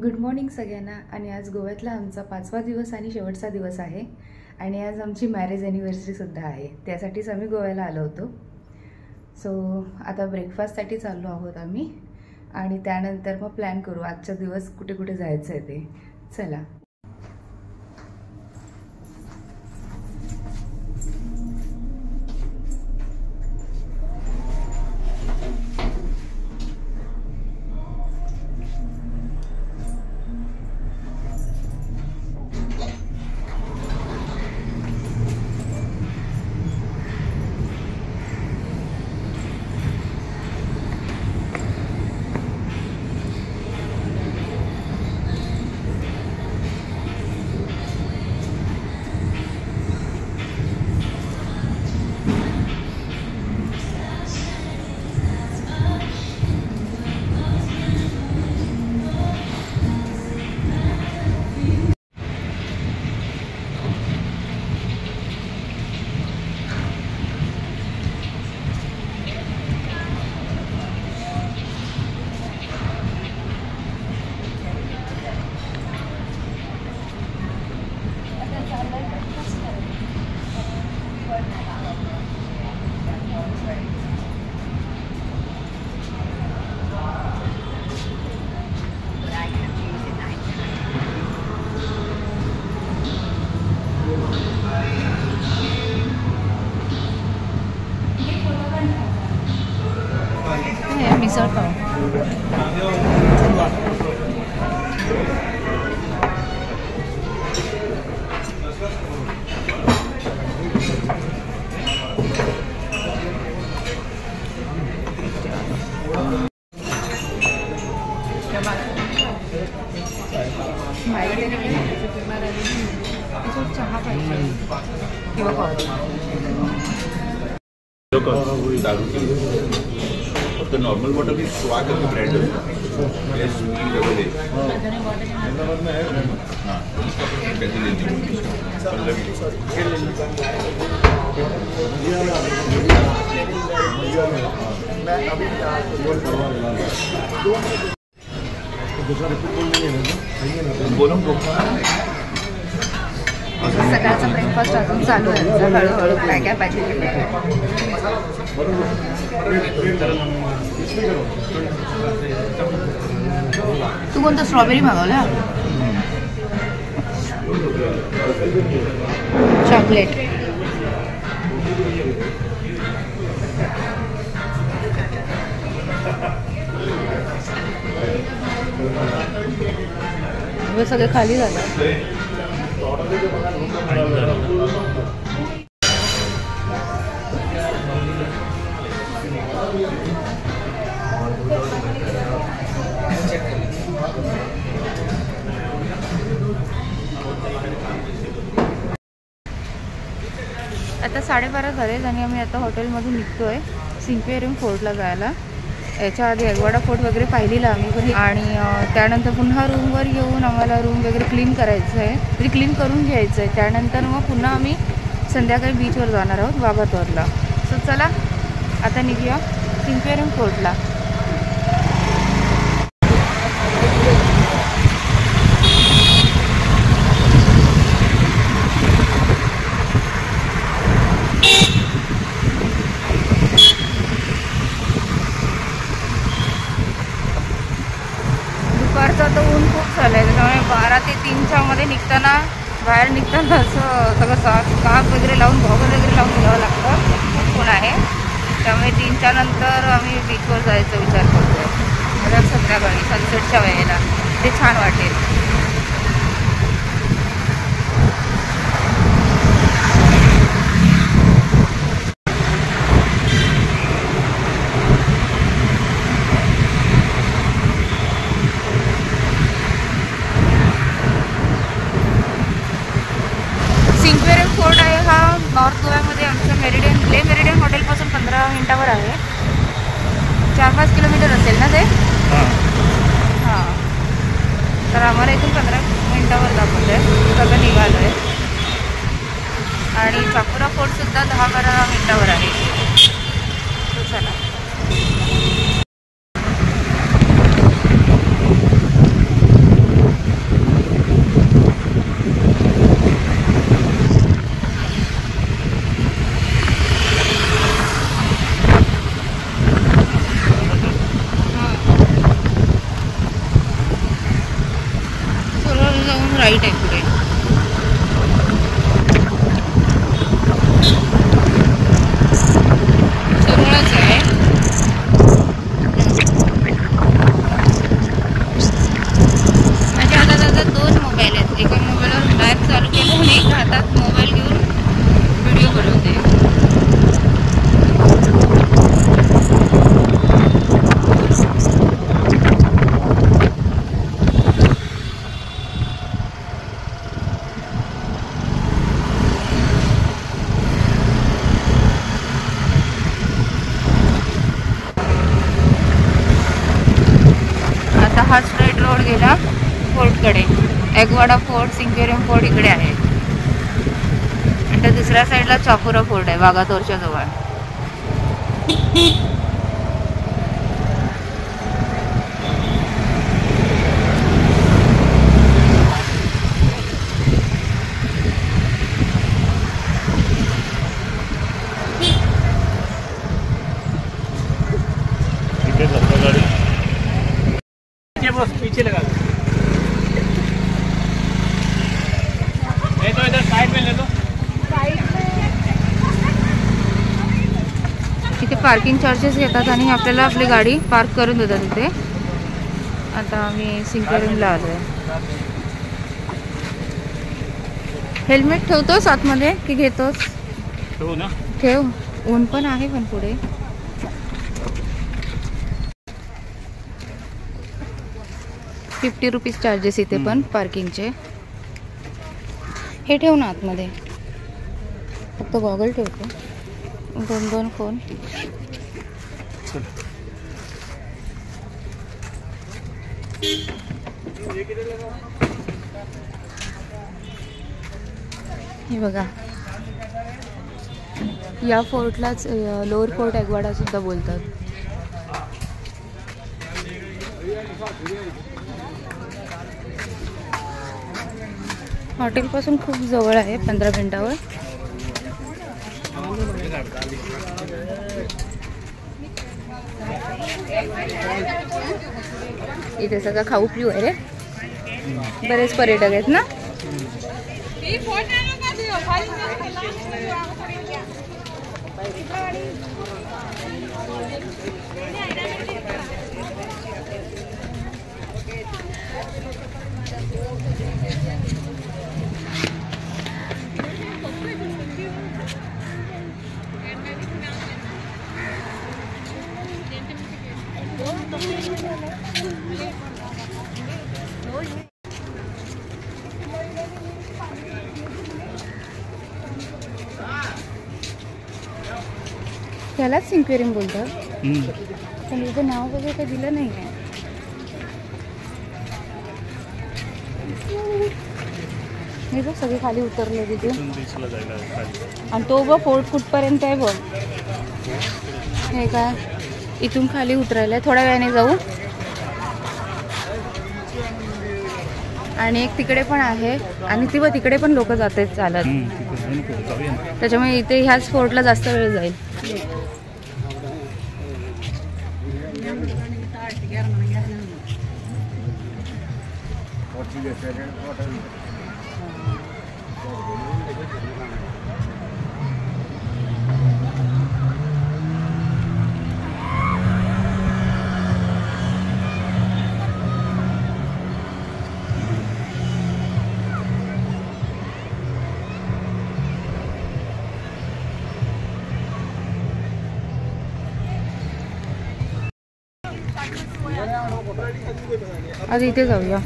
Good morning सगळ्यांना. आणि आज गोव्यातला आमचा 5वा दिवस आणि शेवटचा दिवस आहे. आणि आज आमची मॅरेज ॲनिव्हर्सरीसुद्धा आहे. त्यासाठीच आम्ही गोव्याला आलो होतो. सो आता ब्रेकफास्टसाठी चाललो आहोत आम्ही. आणि त्यानंतर मग प्लॅन करू आजचा दिवस कुठे कुठे जायचं आहे ते. चला. मिसळ पाव. चहा पाहिजे किंवा coffee. The normal water is swag of the brand. Yes, we double A. हाँ, कैसे लेनी है? मैं अभी बोलो. सकाळचा ब्रेकफास्ट अजून चालू आहे. हळूहळू काय काय पाहिजे. तू कोणता स्ट्रॉबेरी मागवला? चॉकलेट. हे सगळे खाली झालं. आता 12:30 झालेत आणि आम्ही आता हॉटेलमधून निघतोय सिंक्वेरियम फोर्टला जायला. याच्या आधी एगवाडा फोर्ट वगैरे पाहिलेला आम्ही. आणि त्यानंतर पुन्हा रूमवर येऊन आम्हाला रूम वगैरे क्लीन करायचं आहे, म्हणजे क्लीन करून घ्यायचं आहे. त्यानंतर मग पुन्हा आम्ही संध्याकाळी बीचवर जाणार आहोत वाघातोरला. सो चला आता निघूया सिंक्वेरियम फोर्टला. दुपारचं तर ऊन खूप झालं आहे, त्याच्यामुळे 12 ते 3च्या मध्ये बाहेर निघताना असं सगळं स्कार्फ वगैरे लावून गॉगल वगैरे लावून निघावं लागतं. खूप ऊन आहे. त्यामुळे 3च्या नंतर आम्ही बीचवर जायचा विचार करतो आहे. म्हणजे संध्याकाळी सनसेटच्या वेळेला ते छान वाटेल. सिंक्वेरियम फोर्ट आहे हा नॉर्थ गोव्यामध्ये आमच्या ले मेरिडियन हॉटेलपासून 15 मिनिटावर आहे. 4-5 किलोमीटर असेल ना ते. हां, तर आम्हाला इथून 15 मिनिटावर दाखवलं आहे. सगळं निघालं आहे. आणि चाकुरा फोर्टसुद्धा 10-12 मिनिटावर आहे. तो चला. राईट आहे पुढे. समोरच आहे. माझ्या हातात आता 2 मोबाईल आहेत. एका मोबाईलवर मॅप चालू केलं आणि एका हातात मोबाईल घेऊन व्हिडिओ बनवते. हा स्ट्रेट रोड गेला फोर्टकडे. एगवाडा फोर्ट, सिंक्वेरियम फोर्ट इकडे आहे. आणि त्या दुसऱ्या साईडला चाकुरा फोर्ट आहे वाघातोरच्या जवळ. पीछे लगा दो, नहीं तो इधर साइड में ले लो. इथे पार्किंग चार्जेस घेतात आणि आपल्याला आपली गाडी पार्क करून देतात इथे. आता आम्ही सिंक्वेरियमला आलो आहे. हेल्मेट ठेवतोस आतमध्ये की घेतोस? ठेवू ना. ठेव. ऊन पण आहे पण पुढे. ₹50 चार्जेस इथे पण पार्किंगचे. हे ठेव ना आतमध्ये. फक्त गॉगल ठेवतो. 2 फोन. हे बघा, या फोर्टलाच लोअर फोर्ट एगवाडा सुद्धा बोलतात. हॉटेलपासून खूप जवळ आहे, 15 मिनिटावर. इथे सगळं खाऊ पिऊ आहे रे. बरेच पर्यटक आहेत ना. त्यालाच सिंक्वेरियम बोलतात. पण इथं नाव वगैरे काही दिलं नाही आहे. हे बघ सगळे खाली उतरले तिथे. आणि तो बघ फोर्ट कुठपर्यंत आहे बघ. हे काय इथून खाली उतरायला थोड्या वेळाने जाऊ. आणि एक तिकडे पण आहे आणि ती बघ तिकडे पण लोक जात आहेत चालत. त्याच्यामुळे इथे ह्याच फोर्टला जास्त वेळ जाईल. आज इथे जाऊया.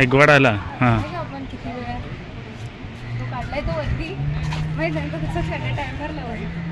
एगवाडाला. हां आपण किती वेळ तो काढलाय तो वरती माहित नाही का कसं सगळ्या टाइमवर लावून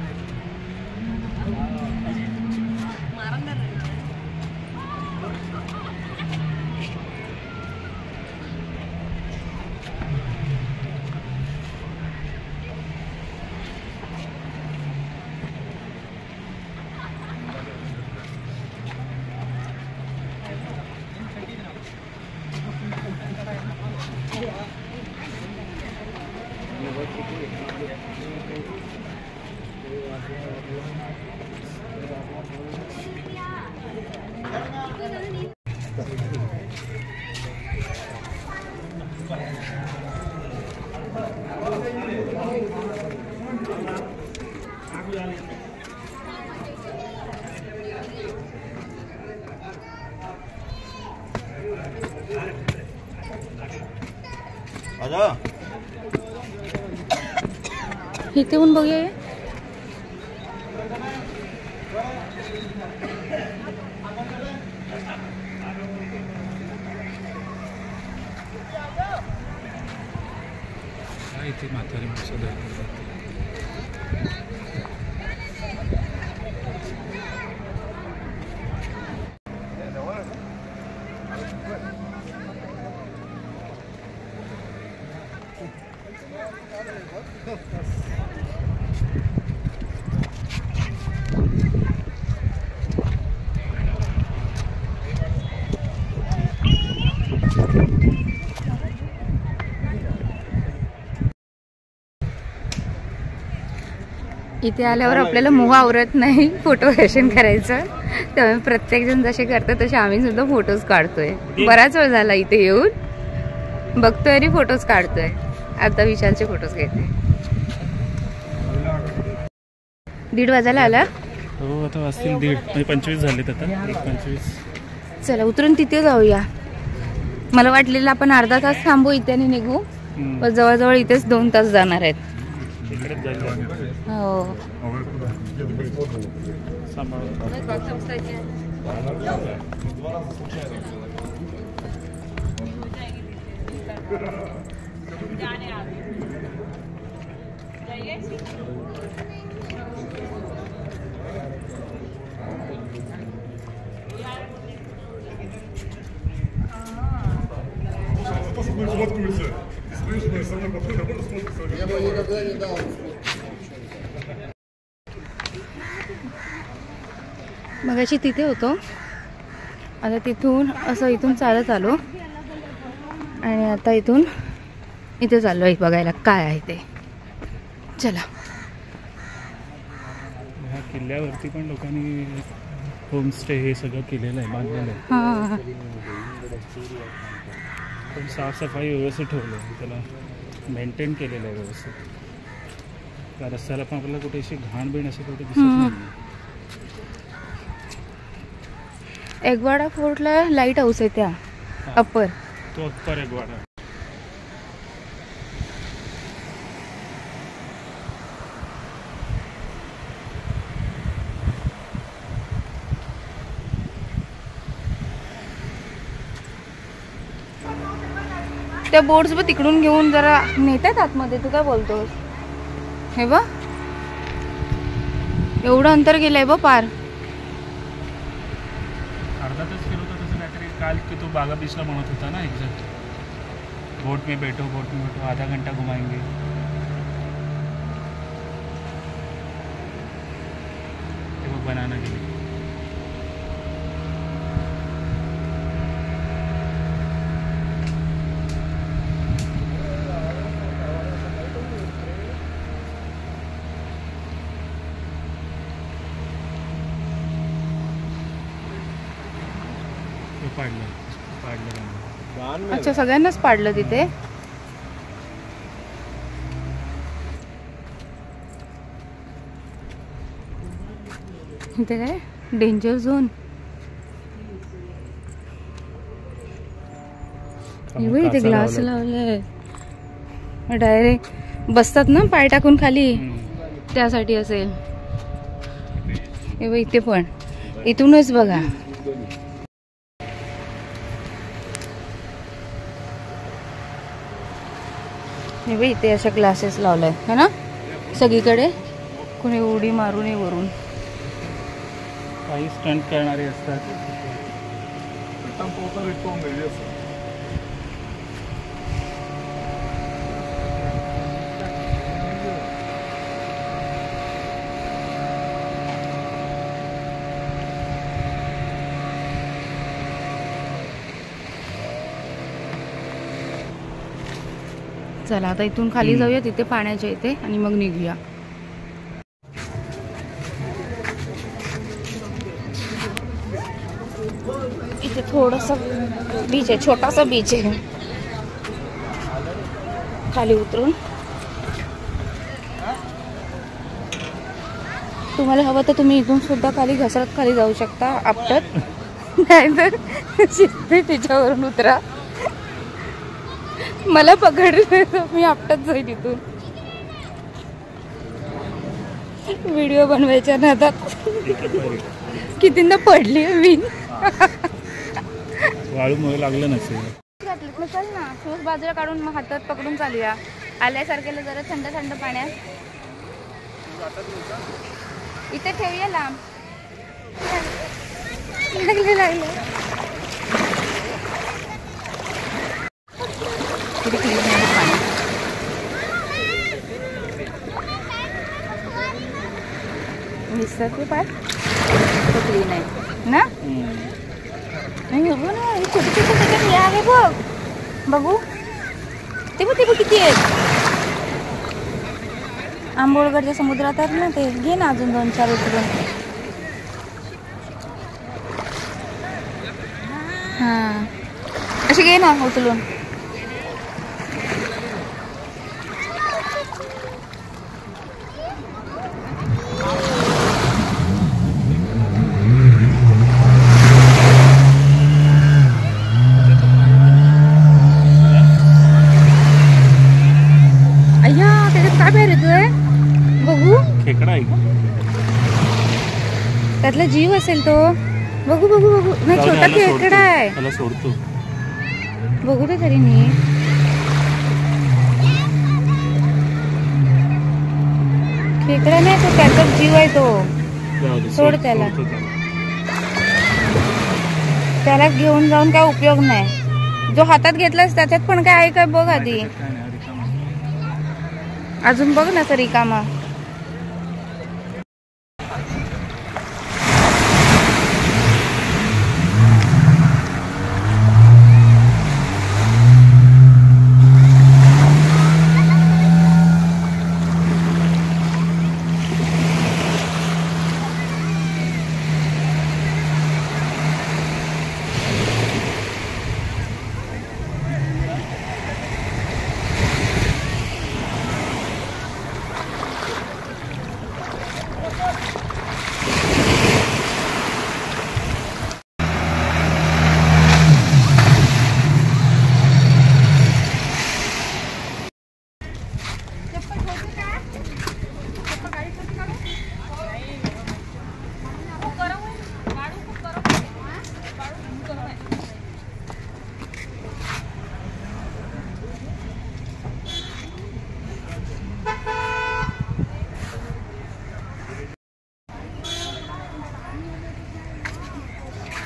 इथे येऊन बघूया. इथे म्हातारी माणसं जातात. इथे आल्यावर आपल्याला मोह आवरत नाही फोटो सेशन करायचं, त्यामुळे प्रत्येक जण जसे करतात तसे आम्ही सुद्धा फोटोज काढतोय. बराच वेळ झाला इथे येऊन, बघतोय आणि फोटोज काढतोय. आता विशालचे फोटोज घेते. 1:30 वाजायला आला. हो आता वाजतील 1:30 म्हणजे 25 झालेत आता. 1:25. चला उतरून तिथे जाऊया. मला वाटलेलं आपण अर्धा तास थांबू इथे आणि निघू, पण जवळजवळ इथेच 2 तास जाणार आहेत. हो मगाशी तिथे होतो, आता तिथून असं इथून चालत आलो आणि आता इथून इथे चाललो आहे बघायला काय आहे ते. चला. ह्या किल्ल्यावरती पण लोकांनी होमस्टे हे सगळं केलेलं आहे, बांधलेलं आहे. हां पण साफसफाई व्यवस्थित ठेवलं आहे, त्याला मेंटेन केलेलं आहे व्यवस्थित. त्या रस्त्याला पण आपल्याला कुठे अशी घाण बिण अशी कुठे दिसत नाही. एगवाडा फोर्टला लाईट हाऊस आहे त्या अप्पर, तो अप्पर एगवाडा. त्या बोर्ड्स बघ तिकडून घेऊन जरा नेतात आतमध्ये. तू काय बोलतोस? हे बघ एवढं अंतर गेलंय बघ पार. अर्धा तास फिरवतो तसं काहीतरी. काल की तो बागा बीचला म्हणत होता ना एक्झॅक्ट, बोट में बैठो आधा घंटा घुमाएंगे. ते बघ बनाना गेली. पाडलं. अच्छा सगळ्यांनाच पाडलं तिथे. इथे काय डेंजर झोन. इथे ग्लास लावले डायरेक्ट बसतात ना पाय टाकून खाली, त्यासाठी असेल. इथे पण इथूनच बघा. इथे अशा क्लासेस लावलाय है ना सगळीकडे. कोणी उडी मारू नये वरून. काही स्टंट करणारे असतात. चला आता इथून खाली जाऊया तिथे पाण्याच्या इथे आणि मग निघूया. इथे थोडंसं बीच आहे, छोटासा बीच आहे. खाली उतरून तुम्हाला हवं तर तुम्ही इथून सुद्धा खाली घसरत खाली जाऊ शकता आपटत. नाही तर शिस्ते तिच्यावरून उतरा. मला पकडलं मी आपटत जाईल इथून. व्हिडिओ बनवायच्या नादात कितींदा पडली मी. वाळूमुळे लागलं नसेल. चल ना शूज बाजूला काढून मग हातात पकडून चालूया. आल्यासारख्याला जरा थंड थंड पाण्यात इथे ठेवूया लांब. लागले लागले. किती क्लीन आहे पाणी. दिसतात ते पाय क्लीन आहे ना. नाही बघू ना छोटे छोटे त्याच्यात हे आहे बघ. बघू ते बघ किती आहेत. आंबोळगडच्या समुद्रात आहेत ना ते. घे ना अजून 2-4 उतरून. हां असे घे ना उचलून. खेकडा आहे का? त्यातला जीव असेल तो. बघू बघू बघू. नाही छोटा खेकडा आहे. त्याला सोडतो. बघू दे तरी नीट. खेकडा नाही तो, त्याचा जीव आहे तो. सोड त्याला. त्याला घेऊन जाऊन काय उपयोग नाही. जो हातात घेतलास त्याच्यात पण काय आहे काय बघ आधी. अजून बघ ना तर रिकामा.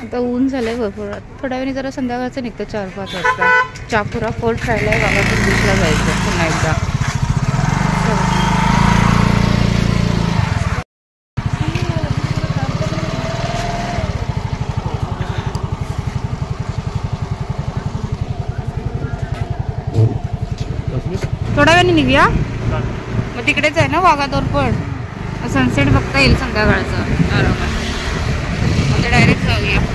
आता ऊन झालंय भरपूर. थोड्या वेळी जरा संध्याकाळचं निघतं 4-5 वाजता. चापुरा फोर्ट राहिला आहे. वाघातून बीचला जायचं पुन्हा एकदा. थोड्या वेळाने निघूया. मग तिकडेच आहे ना वाघातोर पण. सनसेट बघता येईल संध्याकाळचं आरामात. मग डायरेक्ट जाऊया.